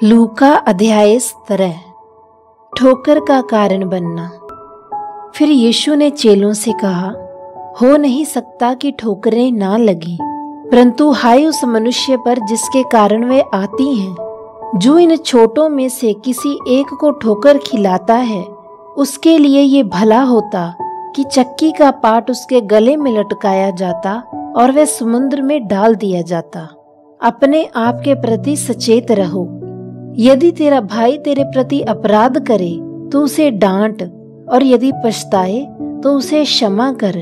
लूका अध्याय 17। ठोकर का कारण बनना। फिर यीशु ने चेलों से कहा, हो नहीं सकता कि ठोकरें ना लगें, परंतु हाय उस मनुष्य पर जिसके कारण वे आती हैं। जो इन छोटों में से किसी एक को ठोकर खिलाता है, उसके लिए ये भला होता कि चक्की का पाट उसके गले में लटकाया जाता और वह समुद्र में डाल दिया जाता। अपने आप के प्रति सचेत रहो। यदि तेरा भाई तेरे प्रति अपराध करे तो उसे डांट, और यदि पछताए तो उसे क्षमा कर।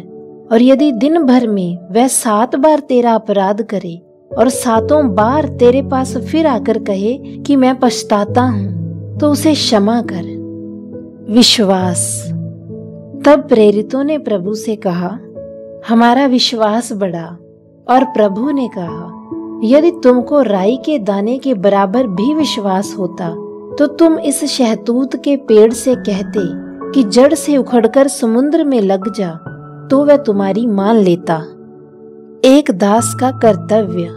और यदि दिन भर में वह 7 बार तेरा अपराध करे और 7 बार तेरे पास फिर आकर कहे कि मैं पछताता हूँ, तो उसे क्षमा कर। विश्वास। तब प्रेरितों ने प्रभु से कहा, हमारा विश्वास बढ़ा। और प्रभु ने कहा, यदि तुमको राई के दाने के बराबर भी विश्वास होता तो तुम इस शहतूत के पेड़ से कहते कि जड़ से उखड़कर समुद्र में लग जा, तो वह तुम्हारी मान लेता। एक दास का कर्तव्य।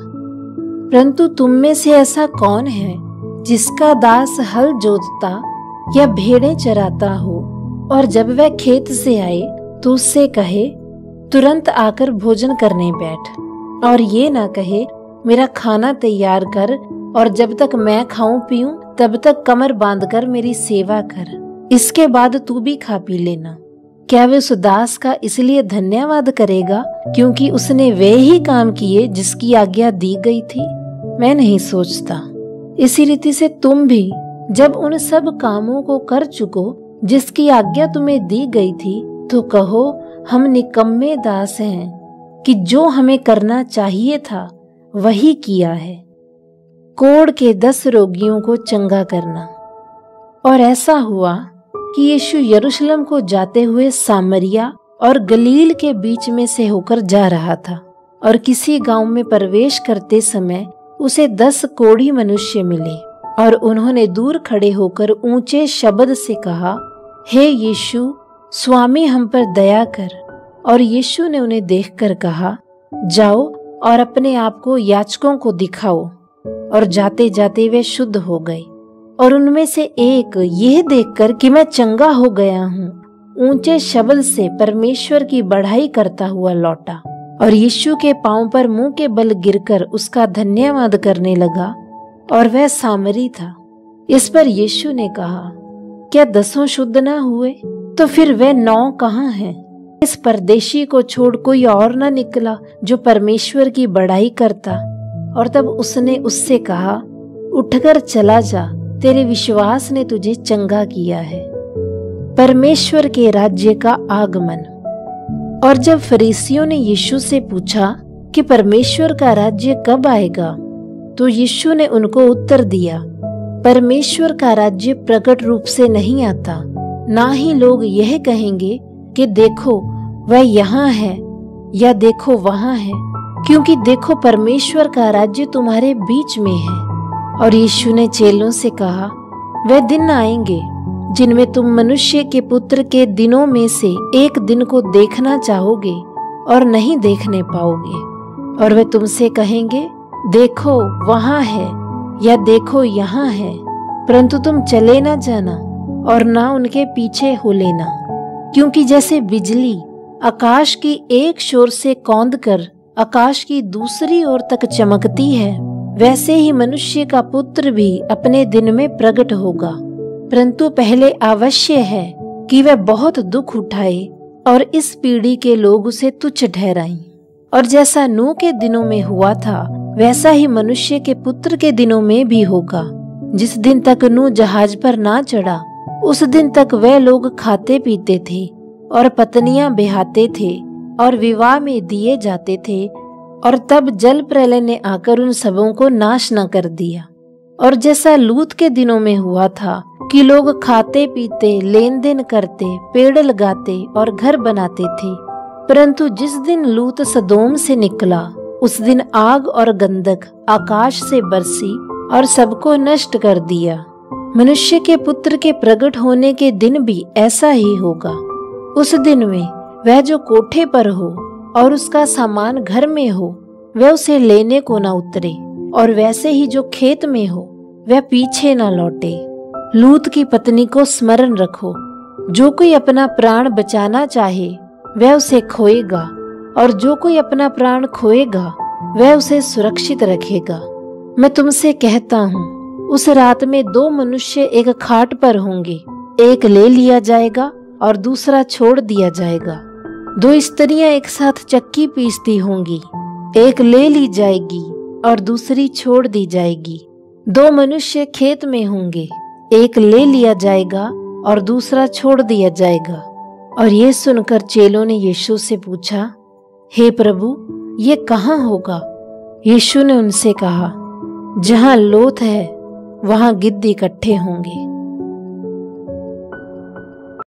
परंतु तुम में से ऐसा कौन है जिसका दास हल जोतता या भेड़ें चराता हो, और जब वह खेत से आए तो उससे कहे, तुरंत आकर भोजन करने बैठ, और ये ना कहे, मेरा खाना तैयार कर, और जब तक मैं खाऊं पीऊं तब तक कमर बांधकर मेरी सेवा कर, इसके बाद तू भी खा पी लेना। क्या वे उस दास का इसलिए धन्यवाद करेगा क्योंकि उसने वे ही काम किए जिसकी आज्ञा दी गई थी? मैं नहीं सोचता। इसी रीति से तुम भी जब उन सब कामों को कर चुको जिसकी आज्ञा तुम्हें दी गई थी, तो कहो, हम निकम्मे दास हैं कि जो हमें करना चाहिए था वही किया है। कोढ़ के 10 रोगियों को चंगा करना। और ऐसा हुआ कि यीशु यरूशलेम को जाते हुए सामरिया और गलील के बीच में से होकर जा रहा था, और किसी गांव में प्रवेश करते समय उसे 10 कोढ़ी मनुष्य मिले, और उन्होंने दूर खड़े होकर ऊंचे शब्द से कहा, हे यीशु, स्वामी, हम पर दया कर। और यीशु ने उन्हें देखकर कहा, जाओ और अपने आप को याजकों को दिखाओ। और जाते जाते वे शुद्ध हो गए। और उनमें से एक यह देखकर कि मैं चंगा हो गया हूँ, ऊंचे शब्द से परमेश्वर की बढ़ाई करता हुआ लौटा, और यीशु के पांव पर मुंह के बल गिरकर उसका धन्यवाद करने लगा, और वह सामरी था। इस पर यीशु ने कहा, क्या 10 शुद्ध ना हुए? तो फिर वे 9 कहाँ हैं? इस परदेशी को छोड़ कोई और न निकला जो परमेश्वर की बड़ाई करता? और तब उसने उससे कहा, उठकर चला जा, तेरे विश्वास ने तुझे चंगा किया है। परमेश्वर के राज्य का आगमन। और जब फरीसियों ने यीशु से पूछा कि परमेश्वर का राज्य कब आएगा, तो यीशु ने उनको उत्तर दिया, परमेश्वर का राज्य प्रकट रूप से नहीं आता, ना ही लोग यह कहेंगे कि देखो वह यहाँ है या देखो वहाँ है, क्योंकि देखो परमेश्वर का राज्य तुम्हारे बीच में है। और यीशु ने चेलों से कहा, वह दिन आएंगे जिनमें तुम मनुष्य के पुत्र के दिनों में से एक दिन को देखना चाहोगे और नहीं देखने पाओगे। और वे तुमसे कहेंगे, देखो वहाँ है या देखो यहाँ है, परंतु तुम चले ना जाना और ना उनके पीछे हो लेना। क्योंकि जैसे बिजली आकाश की एक छोर से कौंधकर आकाश की दूसरी ओर तक चमकती है, वैसे ही मनुष्य का पुत्र भी अपने दिन में प्रकट होगा। परंतु पहले आवश्य है कि वह बहुत दुख उठाए और इस पीढ़ी के लोग उसे तुच्छ ठहराएं। और जैसा नूह के दिनों में हुआ था, वैसा ही मनुष्य के पुत्र के दिनों में भी होगा। जिस दिन तक नूह जहाज पर ना चढ़ा, उस दिन तक वह लोग खाते पीते थे और पत्नियां ब्याहते थे और विवाह में दिए जाते थे, और तब जल प्रलय ने आकर उन सबों को नाश न कर दिया। और जैसा लूत के दिनों में हुआ था कि लोग खाते पीते, लेन देन करते, पेड़ लगाते और घर बनाते थे, परंतु जिस दिन लूत सदोम से निकला, उस दिन आग और गंधक आकाश से बरसी और सबको नष्ट कर दिया। मनुष्य के पुत्र के प्रकट होने के दिन भी ऐसा ही होगा। उस दिन में वह जो कोठे पर हो और उसका सामान घर में हो, वह उसे लेने को न उतरे, और वैसे ही जो खेत में हो वह पीछे न लौटे। लूत की पत्नी को स्मरण रखो, जो कोई अपना प्राण बचाना चाहे वह उसे खोएगा, और जो कोई अपना प्राण खोएगा वह उसे सुरक्षित रखेगा। मैं तुमसे कहता हूँ, उस रात में 2 मनुष्य एक खाट पर होंगे, एक ले लिया जाएगा और दूसरा छोड़ दिया जाएगा। 2 स्त्रियां एक साथ चक्की पीसती होंगी, एक ले ली जाएगी और दूसरी छोड़ दी जाएगी। 2 मनुष्य खेत में होंगे, एक ले लिया जाएगा और दूसरा छोड़ दिया जाएगा। और ये सुनकर चेलों ने यीशु से पूछा, हे प्रभु, ये कहाँ होगा? यीशु ने उनसे कहा, जहाँ लोथ है वहाँ गिद्ध इकट्ठे होंगे।